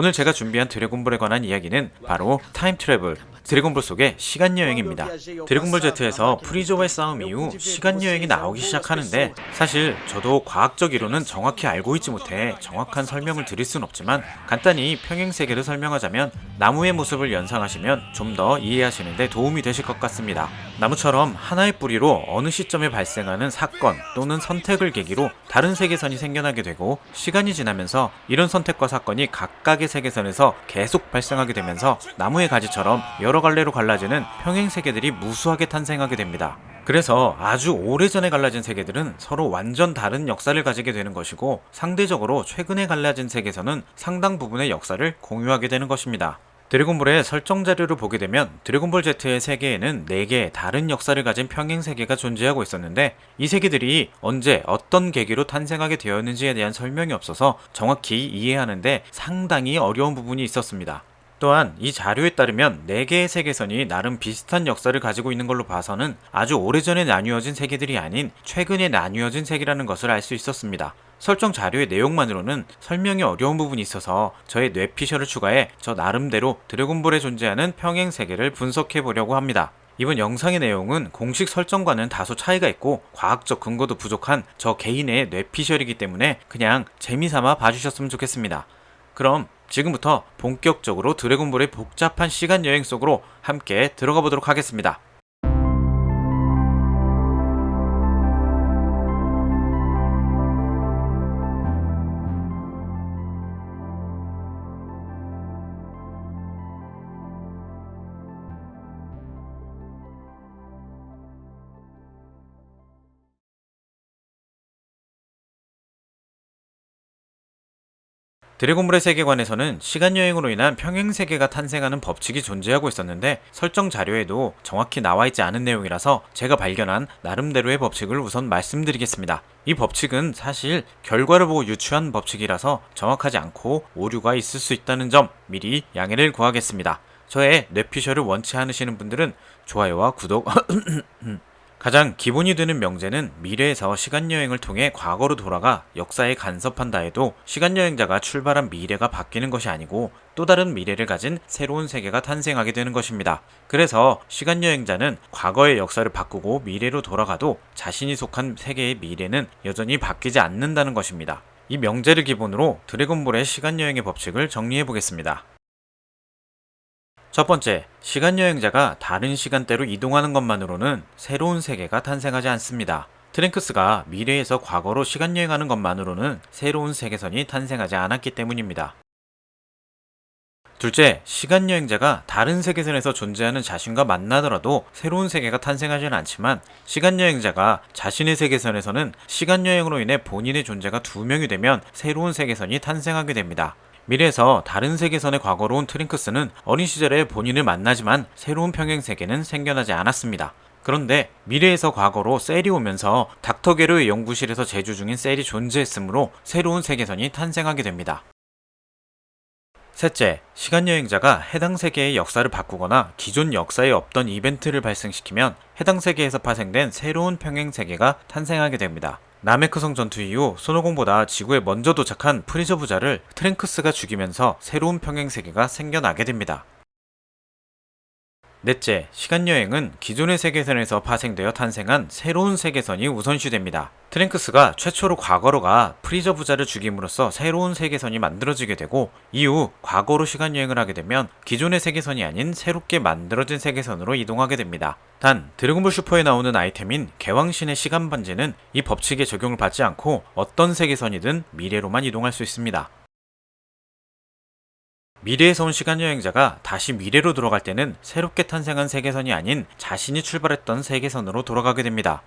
오늘 제가 준비한 드래곤볼에 관한 이야기는 바로 타임 트래블, 드래곤볼 속의 시간여행입니다. 드래곤볼 Z에서 프리저와의 싸움 이후 시간여행이 나오기 시작하는데 사실 저도 과학적 이론은 정확히 알고 있지 못해 정확한 설명을 드릴 순 없지만 간단히 평행세계를 설명하자면 나무의 모습을 연상하시면 좀 더 이해하시는 데 도움이 되실 것 같습니다. 나무처럼 하나의 뿌리로 어느 시점에 발생하는 사건 또는 선택을 계기로 다른 세계선이 생겨나게 되고 시간이 지나면서 이런 선택과 사건이 각각의 세계선에서 계속 발생하게 되면서 나무의 가지처럼 여러 갈래로 갈라지는 평행세계들이 무수하게 탄생하게 됩니다. 그래서 아주 오래전에 갈라진 세계들은 서로 완전 다른 역사를 가지게 되는 것이고 상대적으로 최근에 갈라진 세계선은 상당 부분의 역사를 공유하게 되는 것입니다. 드래곤볼의 설정 자료를 보게 되면 드래곤볼 Z의 세계에는 4개의 다른 역사를 가진 평행세계가 존재하고 있었는데 이 세계들이 언제 어떤 계기로 탄생하게 되었는지에 대한 설명이 없어서 정확히 이해하는데 상당히 어려운 부분이 있었습니다. 또한 이 자료에 따르면 4개의 세계선이 나름 비슷한 역사를 가지고 있는 걸로 봐서는 아주 오래전에 나뉘어진 세계들이 아닌 최근에 나뉘어진 세계라는 것을 알 수 있었습니다. 설정 자료의 내용만으로는 설명이 어려운 부분이 있어서 저의 뇌피셜을 추가해 저 나름대로 드래곤볼에 존재하는 평행 세계를 분석해 보려고 합니다. 이번 영상의 내용은 공식 설정과는 다소 차이가 있고 과학적 근거도 부족한 저 개인의 뇌피셜이기 때문에 그냥 재미삼아 봐주셨으면 좋겠습니다. 그럼 지금부터 본격적으로 드래곤볼의 복잡한 시간 여행 속으로 함께 들어가 보도록 하겠습니다. 드래곤볼의 세계관에서는 시간여행으로 인한 평행세계가 탄생하는 법칙이 존재하고 있었는데 설정 자료에도 정확히 나와있지 않은 내용이라서 제가 발견한 나름대로의 법칙을 우선 말씀드리겠습니다. 이 법칙은 사실 결과를 보고 유추한 법칙이라서 정확하지 않고 오류가 있을 수 있다는 점 미리 양해를 구하겠습니다. 저의 뇌피셜을 원치 않으시는 분들은 좋아요와 구독 가장 기본이 되는 명제는 미래에서 시간여행을 통해 과거로 돌아가 역사에 간섭한다 해도 시간여행자가 출발한 미래가 바뀌는 것이 아니고 또 다른 미래를 가진 새로운 세계가 탄생하게 되는 것입니다. 그래서 시간여행자는 과거의 역사를 바꾸고 미래로 돌아가도 자신이 속한 세계의 미래는 여전히 바뀌지 않는다는 것입니다. 이 명제를 기본으로 드래곤볼의 시간여행의 법칙을 정리해 보겠습니다. 첫 번째, 시간여행자가 다른 시간대로 이동하는 것만으로는 새로운 세계가 탄생하지 않습니다. 트랭크스가 미래에서 과거로 시간여행하는 것만으로는 새로운 세계선이 탄생하지 않았기 때문입니다. 둘째, 시간여행자가 다른 세계선에서 존재하는 자신과 만나더라도 새로운 세계가 탄생하지는 않지만 시간여행자가 자신의 세계선에서는 시간여행으로 인해 본인의 존재가 2명이 되면 새로운 세계선이 탄생하게 됩니다. 미래에서 다른 세계선의 과거로 온 트링크스는 어린 시절에 본인을 만나지만 새로운 평행세계는 생겨나지 않았습니다. 그런데 미래에서 과거로 셀이 오면서 닥터게르의 연구실에서 제조 중인 셀이 존재했으므로 새로운 세계선이 탄생하게 됩니다. 셋째, 시간여행자가 해당 세계의 역사를 바꾸거나 기존 역사에 없던 이벤트를 발생시키면 해당 세계에서 파생된 새로운 평행세계가 탄생하게 됩니다. 나메크성 전투 이후 손오공보다 지구에 먼저 도착한 프리저 부자를 트랭크스가 죽이면서 새로운 평행세계가 생겨나게 됩니다. 넷째, 시간여행은 기존의 세계선에서 파생되어 탄생한 새로운 세계선이 우선시됩니다. 트랭크스가 최초로 과거로 가 프리저 부자를 죽임으로써 새로운 세계선이 만들어지게 되고 이후 과거로 시간여행을 하게 되면 기존의 세계선이 아닌 새롭게 만들어진 세계선으로 이동하게 됩니다. 단, 드래곤볼 슈퍼에 나오는 아이템인 개왕신의 시간반지는 이 법칙에 적용을 받지 않고 어떤 세계선이든 미래로만 이동할 수 있습니다. 미래에서 온 시간여행자가 다시 미래로 돌아갈 때는 새롭게 탄생한 세계선이 아닌 자신이 출발했던 세계선으로 돌아가게 됩니다.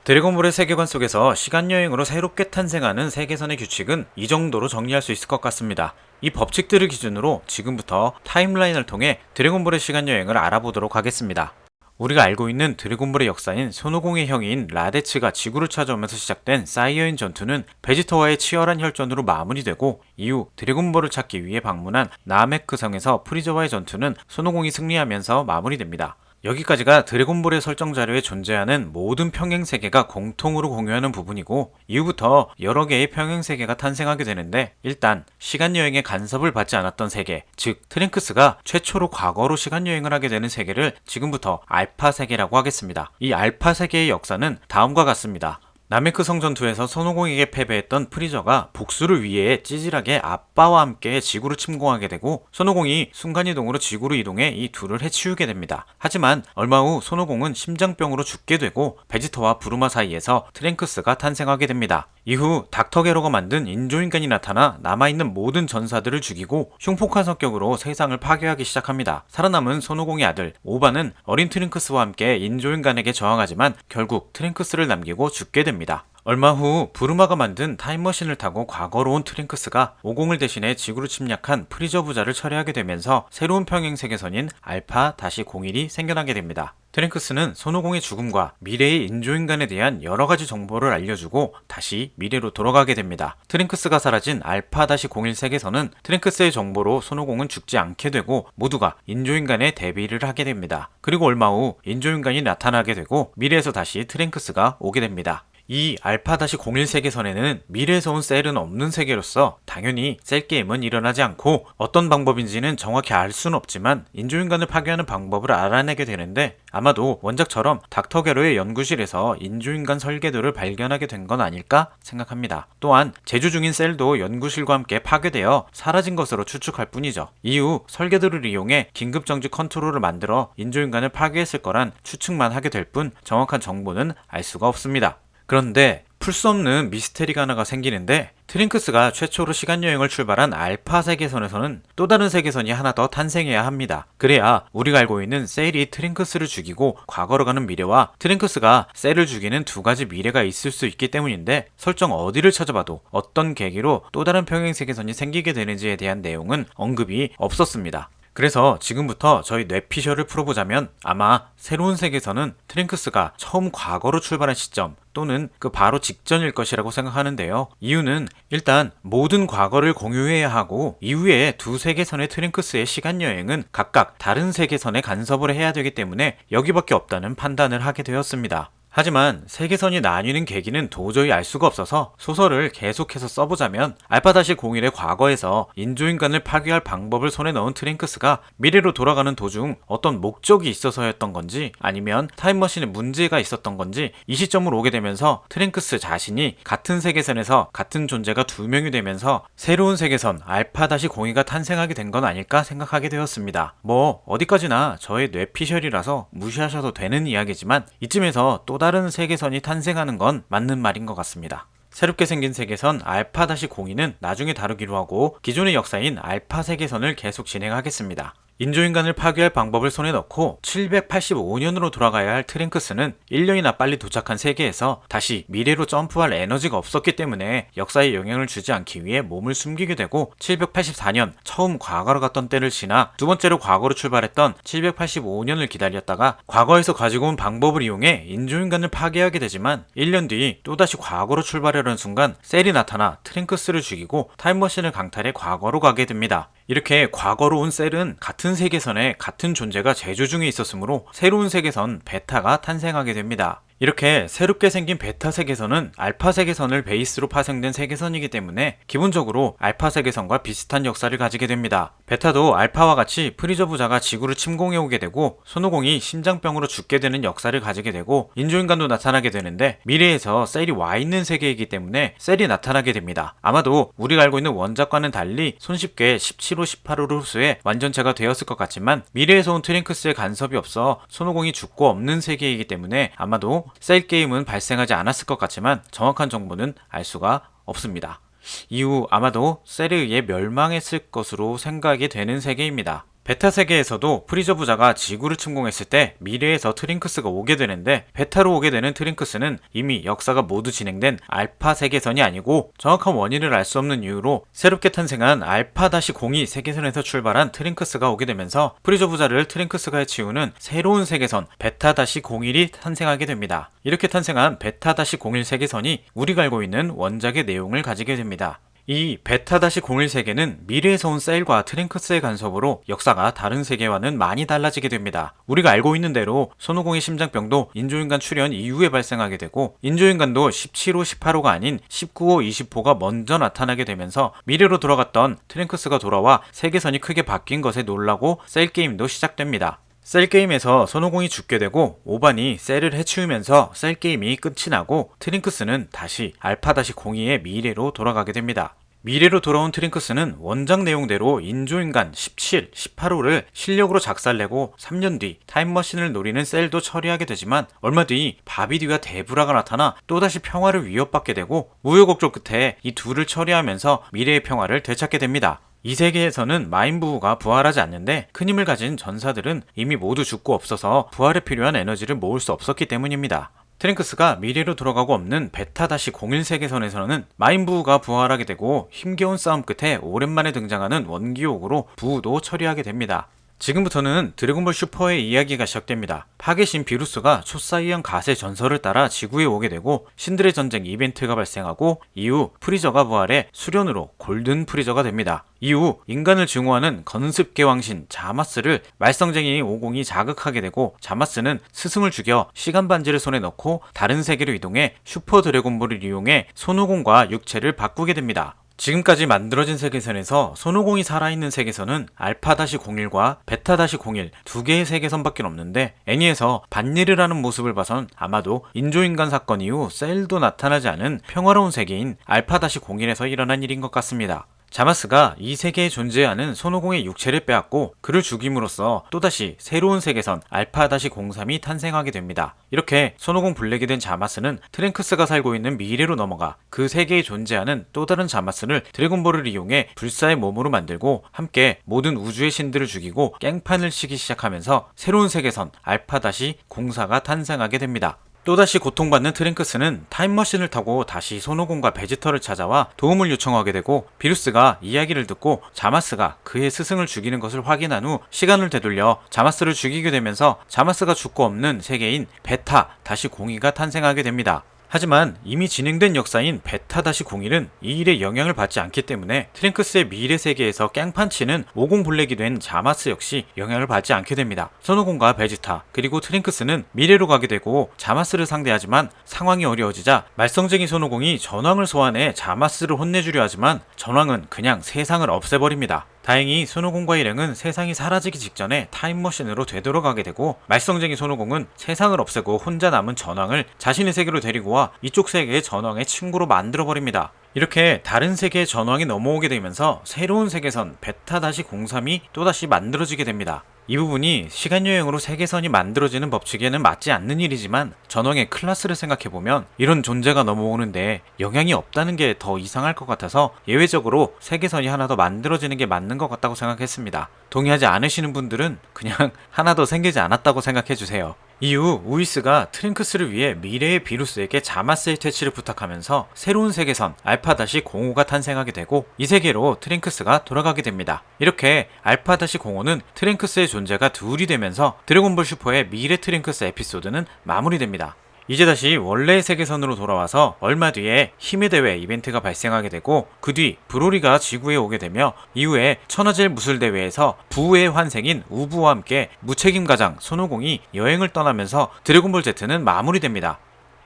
드래곤볼의 세계관 속에서 시간여행으로 새롭게 탄생하는 세계선의 규칙은 이 정도로 정리할 수 있을 것 같습니다. 이 법칙들을 기준으로 지금부터 타임라인을 통해 드래곤볼의 시간여행을 알아보도록 하겠습니다. 우리가 알고 있는 드래곤볼의 역사인 손오공의 형인 라데츠가 지구를 찾아오면서 시작된 사이어인 전투는 베지터와의 치열한 혈전으로 마무리되고 이후 드래곤볼을 찾기 위해 방문한 나메크 성에서 프리저와의 전투는 손오공이 승리하면서 마무리됩니다. 여기까지가 드래곤볼의 설정 자료에 존재하는 모든 평행 세계가 공통으로 공유하는 부분이고, 이후부터 여러 개의 평행 세계가 탄생하게 되는데, 일단 시간 여행의 간섭을 받지 않았던 세계, 즉 트랭크스가 최초로 과거로 시간 여행을 하게 되는 세계를 지금부터 알파 세계라고 하겠습니다. 이 알파 세계의 역사는 다음과 같습니다. 나메크 성전투에서 손오공에게 패배했던 프리저가 복수를 위해 찌질하게 아빠와 함께 지구를 침공하게 되고, 손오공이 순간이동으로 지구로 이동해 이 둘을 해치우게 됩니다. 하지만 얼마 후 손오공은 심장병으로 죽게 되고 베지터와 부르마 사이에서 트랭크스가 탄생하게 됩니다. 이후 닥터 게로가 만든 인조인간이 나타나 남아있는 모든 전사들을 죽이고 흉폭한 성격으로 세상을 파괴하기 시작합니다. 살아남은 손오공의 아들 오바는 어린 트랭크스와 함께 인조인간에게 저항하지만 결국 트랭크스를 남기고 죽게 됩니다. 얼마 후 부르마가 만든 타임머신을 타고 과거로 온 트랭크스가 오공을 대신해 지구를 침략한 프리저 부자를 처리하게 되면서 새로운 평행 세계선인 알파-01이 생겨나게 됩니다. 트랭크스는 손오공의 죽음과 미래의 인조인간에 대한 여러가지 정보를 알려주고 다시 미래로 돌아가게 됩니다. 트랭크스가 사라진 알파-01 세계선은 트랭크스의 정보로 손오공은 죽지 않게 되고 모두가 인조인간에 대비를 하게 됩니다. 그리고 얼마 후 인조인간이 나타나게 되고 미래에서 다시 트랭크스가 오게 됩니다. 이 알파-01 세계선에는 미래에서 온 셀은 없는 세계로서 당연히 셀 게임은 일어나지 않고, 어떤 방법인지는 정확히 알 수는 없지만 인조인간을 파괴하는 방법을 알아내게 되는데, 아마도 원작처럼 닥터 게로의 연구실에서 인조인간 설계도를 발견하게 된 건 아닐까 생각합니다. 또한 제조 중인 셀도 연구실과 함께 파괴되어 사라진 것으로 추측할 뿐이죠. 이후 설계도를 이용해 긴급정지 컨트롤을 만들어 인조인간을 파괴했을 거란 추측만 하게 될 뿐 정확한 정보는 알 수가 없습니다. 그런데 풀 수 없는 미스테리가 하나가 생기는데, 트랭크스가 최초로 시간여행을 출발한 알파 세계선에서는 또 다른 세계선이 하나 더 탄생해야 합니다. 그래야 우리가 알고 있는 셀이 트랭크스를 죽이고 과거로 가는 미래와 트랭크스가 셀을 죽이는 두 가지 미래가 있을 수 있기 때문인데, 설정 어디를 찾아봐도 어떤 계기로 또 다른 평행 세계선이 생기게 되는지에 대한 내용은 언급이 없었습니다. 그래서 지금부터 저희 뇌피셜을 풀어보자면 아마 새로운 세계선은 트랭크스가 처음 과거로 출발한 시점 또는 그 바로 직전일 것이라고 생각하는데요. 이유는 일단 모든 과거를 공유해야 하고 이후에 두 세계선의 트랭크스의 시간여행은 각각 다른 세계선에 간섭을 해야 되기 때문에 여기밖에 없다는 판단을 하게 되었습니다. 하지만 세계선이 나뉘는 계기는 도저히 알 수가 없어서 소설을 계속해서 써보자면 알파-01의 과거에서 인조인간을 파괴할 방법을 손에 넣은 트랭크스가 미래로 돌아가는 도중 어떤 목적이 있어서였던 건지 아니면 타임머신에 문제가 있었던 건지 이 시점으로 오게 되면서 트랭크스 자신이 같은 세계선에서 같은 존재가 두 명이 되면서 새로운 세계선 알파-02가 탄생하게 된 건 아닐까 생각하게 되었습니다. 뭐 어디까지나 저의 뇌피셜이라서 무시하셔도 되는 이야기지만 이쯤에서 또 다른 세계선이 탄생하는 건 맞는 말인 것 같습니다. 새롭게 생긴 세계선 알파-02는 나중에 다루기로 하고 기존의 역사인 알파 세계선을 계속 진행하겠습니다. 인조인간을 파괴할 방법을 손에 넣고 785년으로 돌아가야 할 트랭크스는 1년이나 빨리 도착한 세계에서 다시 미래로 점프할 에너지가 없었기 때문에 역사에 영향을 주지 않기 위해 몸을 숨기게 되고 784년 처음 과거로 갔던 때를 지나 두 번째로 과거로 출발했던 785년을 기다렸다가 과거에서 가지고 온 방법을 이용해 인조인간을 파괴하게 되지만 1년 뒤 또다시 과거로 출발하려는 순간 셀이 나타나 트랭크스를 죽이고 타임머신을 강탈해 과거로 가게 됩니다. 이렇게 과거로 온 셀은 같은 세계선에 같은 존재가 제조 중에 있었으므로 새로운 세계선 베타가 탄생하게 됩니다. 이렇게 새롭게 생긴 베타 세계선은 알파 세계선을 베이스로 파생된 세계선이기 때문에 기본적으로 알파 세계선과 비슷한 역사를 가지게 됩니다. 베타도 알파와 같이 프리저 부자가 지구를 침공해 오게 되고 손오공이 심장병으로 죽게 되는 역사를 가지게 되고 인조인간도 나타나게 되는데 미래에서 셀이 와 있는 세계이기 때문에 셀이 나타나게 됩니다. 아마도 우리가 알고 있는 원작과는 달리 손쉽게 17호 18호를 흡수해 완전체가 되었을 것 같지만 미래에서 온 트랭크스의 간섭이 없어 손오공이 죽고 없는 세계이기 때문에 아마도 셀 게임은 발생하지 않았을 것 같지만 정확한 정보는 알 수가 없습니다. 이후 아마도 셀에 의해 멸망했을 것으로 생각이 되는 세계입니다. 베타 세계에서도 프리저 부자가 지구를 침공했을 때 미래에서 트랭크스가 오게 되는데 베타로 오게 되는 트랭크스는 이미 역사가 모두 진행된 알파 세계선이 아니고 정확한 원인을 알 수 없는 이유로 새롭게 탄생한 알파-02 세계선에서 출발한 트랭크스가 오게 되면서 프리저 부자를 트랭크스가 해치우는 새로운 세계선 베타-01이 탄생하게 됩니다. 이렇게 탄생한 베타-01 세계선이 우리가 알고 있는 원작의 내용을 가지게 됩니다. 이 베타-01 세계는 미래에서 온 셀과 트랭크스의 간섭으로 역사가 다른 세계와는 많이 달라지게 됩니다. 우리가 알고 있는 대로 손오공의 심장병도 인조인간 출현 이후에 발생하게 되고 인조인간도 17호, 18호가 아닌 19호, 20호가 먼저 나타나게 되면서 미래로 돌아갔던 트랭크스가 돌아와 세계선이 크게 바뀐 것에 놀라고 셀 게임도 시작됩니다. 셀 게임에서 손오공이 죽게 되고 오반이 셀을 해치우면서 셀 게임이 끝이 나고 트링크스는 다시 알파-02의 미래로 돌아가게 됩니다. 미래로 돌아온 트링크스는 원작 내용대로 인조인간 17, 18호를 실력으로 작살내고 3년 뒤 타임머신을 노리는 셀도 처리하게 되지만 얼마 뒤 바비디와 데브라가 나타나 또다시 평화를 위협받게 되고 우여곡절 끝에 이 둘을 처리하면서 미래의 평화를 되찾게 됩니다. 이 세계에서는 마인부우가 부활하지 않는데 큰 힘을 가진 전사들은 이미 모두 죽고 없어서 부활에 필요한 에너지를 모을 수 없었기 때문입니다. 트랭크스가 미래로 돌아가고 없는 베타-01 세계선에서는 마인부우가 부활하게 되고 힘겨운 싸움 끝에 오랜만에 등장하는 원기옥으로 부우도 처리하게 됩니다. 지금부터는 드래곤볼 슈퍼의 이야기가 시작됩니다. 파괴신 비루스가 초사이언 갓의 전설을 따라 지구에 오게 되고 신들의 전쟁 이벤트가 발생하고 이후 프리저가 부활해 수련으로 골든 프리저가 됩니다. 이후 인간을 증오하는 건습계왕신 자마스를 말썽쟁이 오공이 자극하게 되고 자마스는 스승을 죽여 시간 반지를 손에 넣고 다른 세계로 이동해 슈퍼 드래곤볼을 이용해 손오공과 육체를 바꾸게 됩니다. 지금까지 만들어진 세계선에서 손오공이 살아있는 세계선은 알파-01과 베타-01 두 개의 세계선밖에 없는데 애니에서 반일을 하는 모습을 봐선 아마도 인조인간 사건 이후 셀도 나타나지 않은 평화로운 세계인 알파-01에서 일어난 일인 것 같습니다. 자마스가 이 세계에 존재하는 손오공의 육체를 빼앗고 그를 죽임으로써 또다시 새로운 세계선 알파-03이 탄생하게 됩니다. 이렇게 손오공 블랙이 된 자마스는 트랭크스가 살고 있는 미래로 넘어가 그 세계에 존재하는 또 다른 자마스를 드래곤볼을 이용해 불사의 몸으로 만들고 함께 모든 우주의 신들을 죽이고 깽판을 치기 시작하면서 새로운 세계선 알파-04가 탄생하게 됩니다. 또다시 고통받는 트랭크스는 타임머신을 타고 다시 손오공과 베지터를 찾아와 도움을 요청하게 되고 비루스가 이야기를 듣고 자마스가 그의 스승을 죽이는 것을 확인한 후 시간을 되돌려 자마스를 죽이게 되면서 자마스가 죽고 없는 세계인 베타-02가 탄생하게 됩니다. 하지만 이미 진행된 역사인 베타-01은 이 일에 영향을 받지 않기 때문에 트랭크스의 미래 세계에서 깽판치는 오공 블랙이 된 자마스 역시 영향을 받지 않게 됩니다. 손오공과 베지타 그리고 트랭크스는 미래로 가게 되고 자마스를 상대하지만 상황이 어려워지자 말썽쟁이 손오공이 전황을 소환해 자마스를 혼내주려 하지만 전황은 그냥 세상을 없애버립니다. 다행히 손오공과 일행은 세상이 사라지기 직전에 타임머신으로 되돌아가게 되고 말썽쟁이 손오공은 세상을 없애고 혼자 남은 전황을 자신의 세계로 데리고 와 이쪽 세계의 전황의 친구로 만들어버립니다. 이렇게 다른 세계의 전황이 넘어오게 되면서 새로운 세계선 베타-03이 또다시 만들어지게 됩니다. 이 부분이 시간여행으로 세계선이 만들어지는 법칙에는 맞지 않는 일이지만 전황의 클래스를 생각해보면 이런 존재가 넘어오는데 영향이 없다는 게 더 이상할 것 같아서 예외적으로 세계선이 하나 더 만들어지는 게 맞는 것 같다고 생각했습니다. 동의하지 않으시는 분들은 그냥 하나 더 생기지 않았다고 생각해주세요. 이후 우이스가 트랭크스를 위해 미래의 비루스에게 자마스의 퇴치를 부탁하면서 새로운 세계선 알파-05가 탄생하게 되고 이 세계로 트랭크스가 돌아가게 됩니다. 이렇게 알파-05는 트랭크스의 존재가 둘이 되면서 드래곤볼 슈퍼의 미래 트랭크스 에피소드는 마무리됩니다. 이제 다시 원래의 세계선으로 돌아와서 얼마 뒤에 힘의 대회 이벤트가 발생하게 되고 그 뒤 브로리가 지구에 오게 되며 이후에 천하젤 무술대회에서 부의 환생인 우부와 함께 무책임 가장 손오공이 여행을 떠나면서 드래곤볼 Z는 마무리됩니다.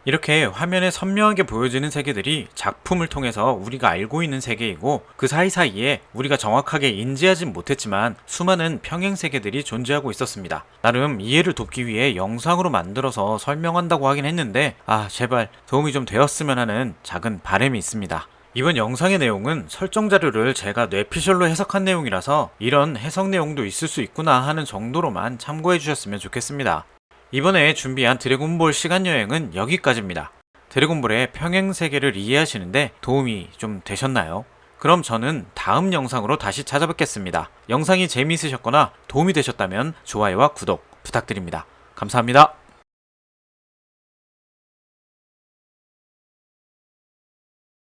이렇게 화면에 선명하게 보여지는 세계들이 작품을 통해서 우리가 알고 있는 세계이고 그 사이사이에 우리가 정확하게 인지하진 못했지만 수많은 평행 세계들이 존재하고 있었습니다. 나름 이해를 돕기 위해 영상으로 만들어서 설명한다고 하긴 했는데 제발 도움이 좀 되었으면 하는 작은 바람이 있습니다. 이번 영상의 내용은 설정 자료를 제가 뇌피셜로 해석한 내용이라서 이런 해석 내용도 있을 수 있구나 하는 정도로만 참고해 주셨으면 좋겠습니다. 이번에 준비한 드래곤볼 시간여행은 여기까지입니다. 드래곤볼의 평행세계를 이해하시는데 도움이 좀 되셨나요? 그럼 저는 다음 영상으로 다시 찾아뵙겠습니다. 영상이 재미있으셨거나 도움이 되셨다면 좋아요와 구독 부탁드립니다. 감사합니다.